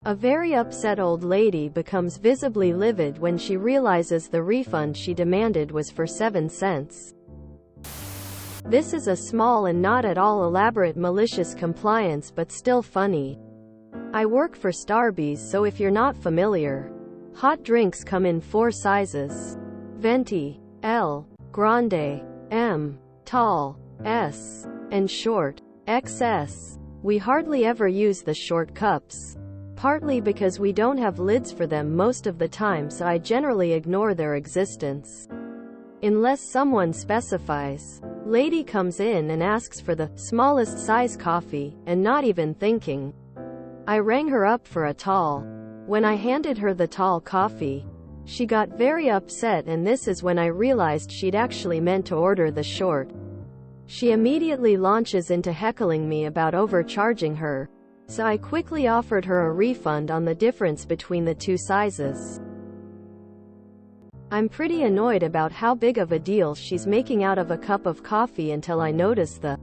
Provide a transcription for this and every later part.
A very upset old lady becomes visibly livid when she realizes the refund she demanded was for 7 cents. This is a small and not at all elaborate malicious compliance, but still funny. I work for Starbucks, so if you're not familiar, hot drinks come in 4 sizes: venti, L, grande, M, tall, S, and short, XS. We hardly ever use the short cups, partly because we don't have lids for them most of the time, so I generally ignore their existence. Unless someone specifies. Lady comes in and asks for the smallest size coffee, and not even thinking, I rang her up for a tall. When I handed her the tall coffee, she got very upset, and this is when I realized she'd actually meant to order the short. She immediately launches into heckling me about overcharging her, so I quickly offered her a refund on the difference between the 2 sizes. I'm pretty annoyed about how big of a deal she's making out of a cup of coffee until I notice the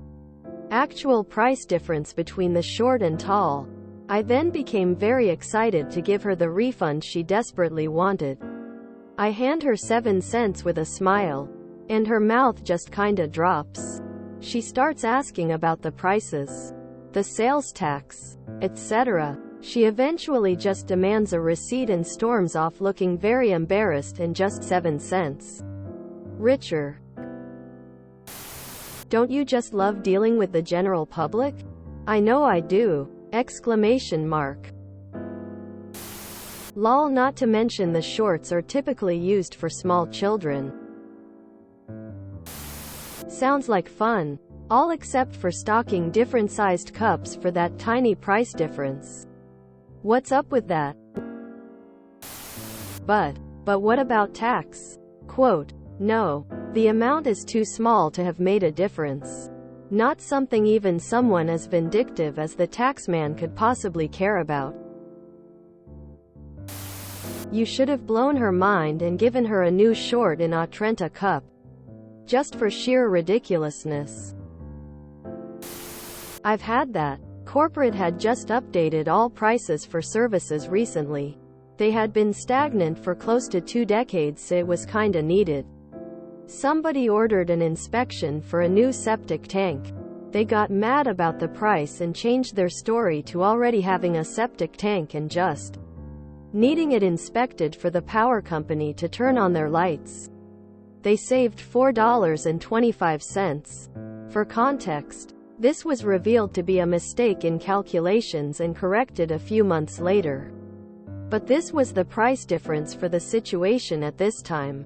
actual price difference between the short and tall. I then became very excited to give her the refund she desperately wanted. I hand her 7 cents with a smile, and her mouth just kinda drops. She starts asking about the prices, the sales tax, etc. She eventually just demands a receipt and storms off looking very embarrassed and just 7 cents richer. Don't you just love dealing with the general public? I know I do! Exclamation mark. Lol. Not to mention the shorts are typically used for small children. Sounds like fun. All except for stocking different sized cups for that tiny price difference. What's up with that? But what about tax? Quote, no. The amount is too small to have made a difference. Not something even someone as vindictive as the taxman could possibly care about. You should have blown her mind and given her a new short in a Trenta cup. Just for sheer ridiculousness. I've had that. Corporate had just updated all prices for services recently. They had been stagnant for close to 2 decades, so it was kinda needed. Somebody ordered an inspection for a new septic tank. They got mad about the price and changed their story to already having a septic tank and just needing it inspected for the power company to turn on their lights. They saved $4.25. For context, this was revealed to be a mistake in calculations and corrected a few months later. But this was the price difference for the situation at this time.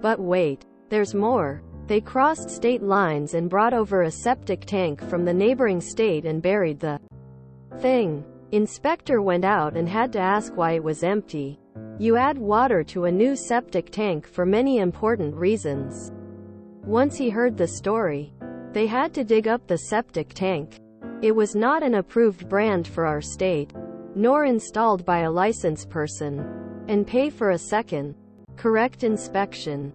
But wait, there's more. They crossed state lines and brought over a septic tank from the neighboring state and buried the thing. Inspector went out and had to ask why it was empty. You add water to a new septic tank for many important reasons. Once he heard the story, they had to dig up the septic tank. It was not an approved brand for our state, nor installed by a licensed person, and pay for a second, correct inspection.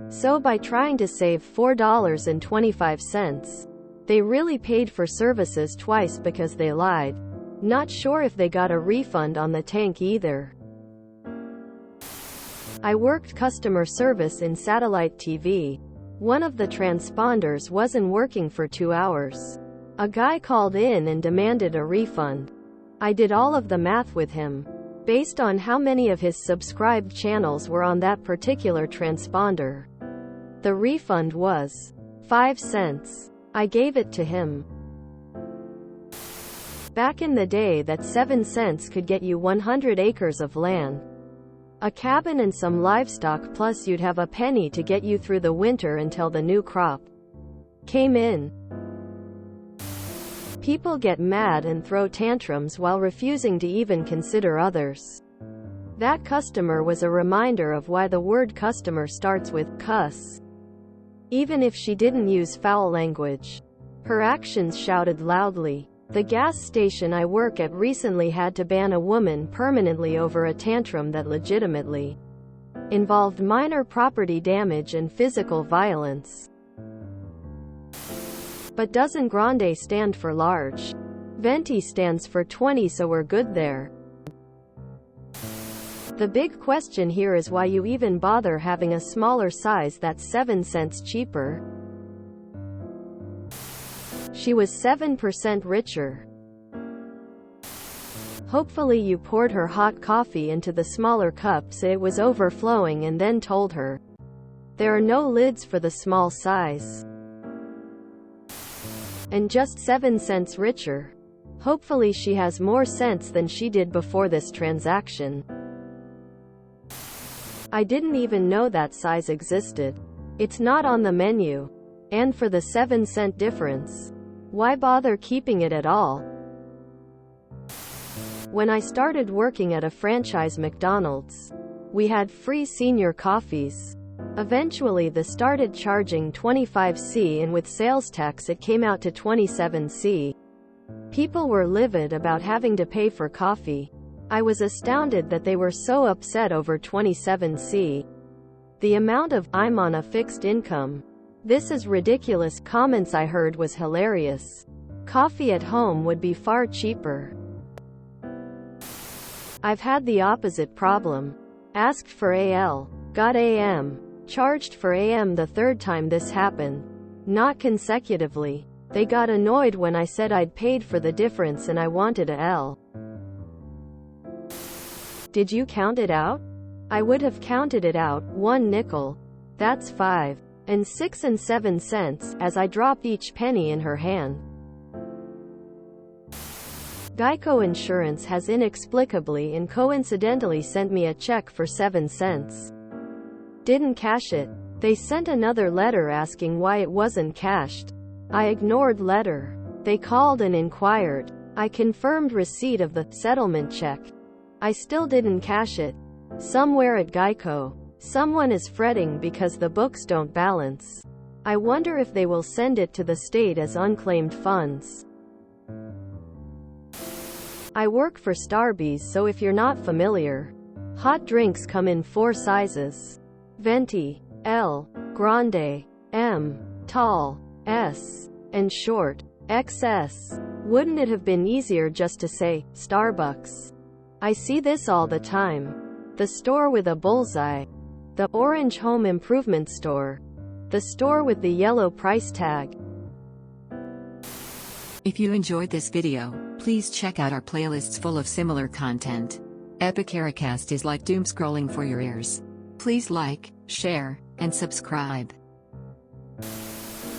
So by trying to save $4.25, they really paid for services twice because they lied. Not sure if they got a refund on the tank either. I worked customer service in satellite TV. One of the transponders wasn't working for 2 hours. A guy called in and demanded a refund. I did all of the math with him, based on how many of his subscribed channels were on that particular transponder. The refund was 5 cents. I gave it to him. Back in the day, that 7 cents could get you 100 acres of land, a cabin and some livestock, plus you'd have a penny to get you through the winter until the new crop came in. People get mad and throw tantrums while refusing to even consider others. That customer was a reminder of why the word customer starts with cuss. Even if she didn't use foul language, her actions shouted loudly. The gas station I work at recently had to ban a woman permanently over a tantrum that legitimately involved minor property damage and physical violence. But doesn't grande stand for large? Venti stands for 20, so we're good there. The big question here is why you even bother having a smaller size that's 7 cents cheaper. She was 7% richer. Hopefully you poured her hot coffee into the smaller cup so it was overflowing and then told her. There are no lids for the small size. And just 7 cents richer. Hopefully she has more sense than she did before this transaction. I didn't even know that size existed. It's not on the menu. And for the 7-cent difference, why bother keeping it at all? When I started working at a franchise McDonald's, we had free senior coffees. Eventually they started charging 25c, and with sales tax it came out to 27c. People were livid about having to pay for coffee. I was astounded that they were so upset over 27c. The amount of "I'm on a fixed income. This is ridiculous" comments I heard was hilarious. Coffee at home would be far cheaper. I've had the opposite problem. Asked for AL. Got AM. Charged for AM the third time this happened. Not consecutively. They got annoyed when I said I'd paid for the difference and I wanted a L. Did you count it out? I would have counted it out. 1 nickel. That's 5. And 6 and 7 cents, as I dropped each penny in her hand. Geico Insurance has inexplicably and coincidentally sent me a check for 7 cents. Didn't cash it. They sent another letter asking why it wasn't cashed. I ignored letter. They called and inquired. I confirmed receipt of the settlement check. I still didn't cash it. Somewhere at Geico, someone is fretting because the books don't balance. I wonder if they will send it to the state as unclaimed funds. I work for Starbucks, so if you're not familiar, hot drinks come in 4 sizes. Venti, L, Grande, M, Tall, S, and Short, XS. Wouldn't it have been easier just to say, Starbucks? I see this all the time. The store with a bullseye. The orange home improvement store. The store with the yellow price tag. If you enjoyed this video, please check out our playlists full of similar content. Epicaricast is like doom scrolling for your ears. Please like, share, and subscribe.